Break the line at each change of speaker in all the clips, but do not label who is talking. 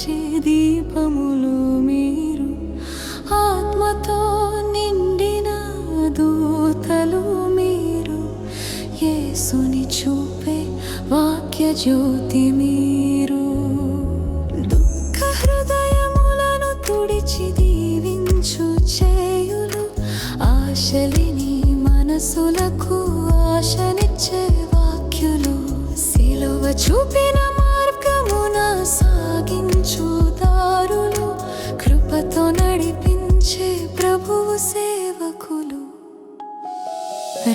వెలిగించే దీపములు మీరు, ఆత్మతో నిండిన దూతలు మీరు, యేసుని చూపే వాక్య జ్యోతి మీరు. దుఃఖ హృదయములను తుడిచి దీవించు చేయులు, ఆశలిని మనసులకు ఆశనిచ్చే వాక్యులు, సిలువ చూపిన మార్గమున సాగించు దారులు, కృపతో నడిపించే ప్రభువు సేవకులు.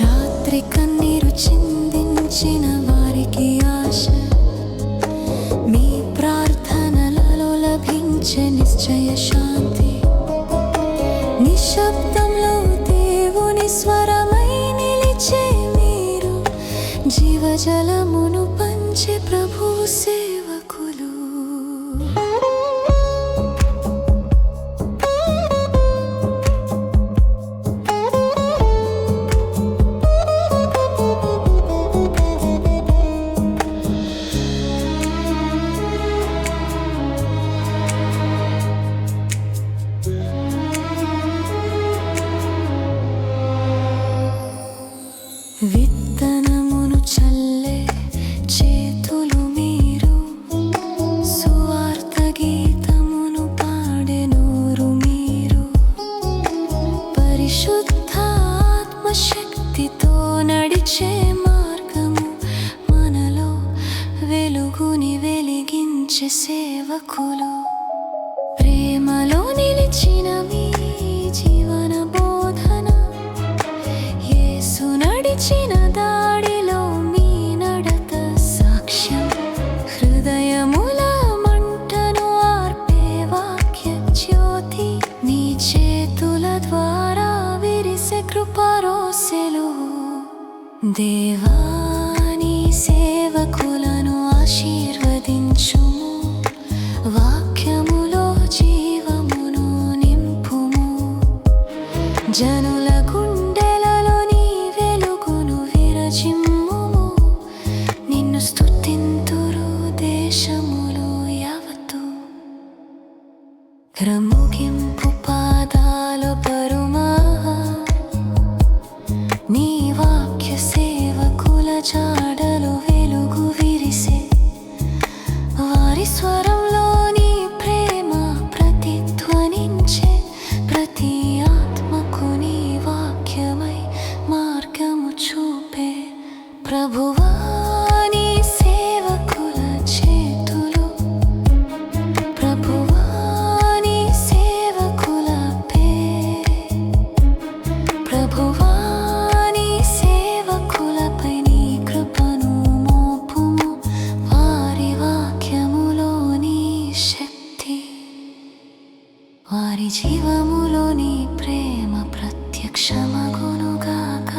రాత్రి కన్నీరు చిందించిన వారికి ఆశ, మీ ప్రార్థనలలో లభించే నిశ్చయ శాంతి. నిశ్శబ్దంలో దేవుని స్వరమై నిలిచే మీరు, జీవజలమును పంచే ప్రభువు సేవకులు. విత్తనమును చల్లే చేతులు మీరు, సువార్త గీతమును పాడే నోరు మీరు, పరిశుద్ధ ఆత్మశక్తితో నడిచే మార్గము, మనలో వెలుగుని వెలిగించే సేవకులు. ప్రేమలో నిలిచిన మీ జీవన బోధన, యేసు నడిచిన దాడిలో మీ నడత సాక్ష్యం, హృదయముల మంటను ఆర్పే వాక్య జ్యోతి, మీ చేతుల ద్వారా విరిసే కృపారోసెలు. దేవాని సేవకులను ఆశీర్వదించుము, వాక్యములో జీవమును నింపుము, జనుల గుండెలలో నీ వెలుగును విరజిమ్ముము, నిన్ను స్తుతింతురు దేశములు యావత్తు. ముగింపు పాదాల పరుమా, నీ వాక్య సేవకుల జాడలు వెలుగు విరిసే, వారి స్వరంలో నీ ప్రేమ ప్రతిధ్వనించే, ప్రతి ఆత్మకు నీ వాక్యమై మార్గము చూపే. ప్రభువా నీ సేవకుల చేతులు, ప్రభువా నీ సేవకుల పే, ప్రభువా నీ సేవకులపై నీ కృపను మోపుము, వారి వాక్యములో నీ శక్తి, వారి జీవములో నీ ప్రేమ ప్రత్యక్షమగునుగాక.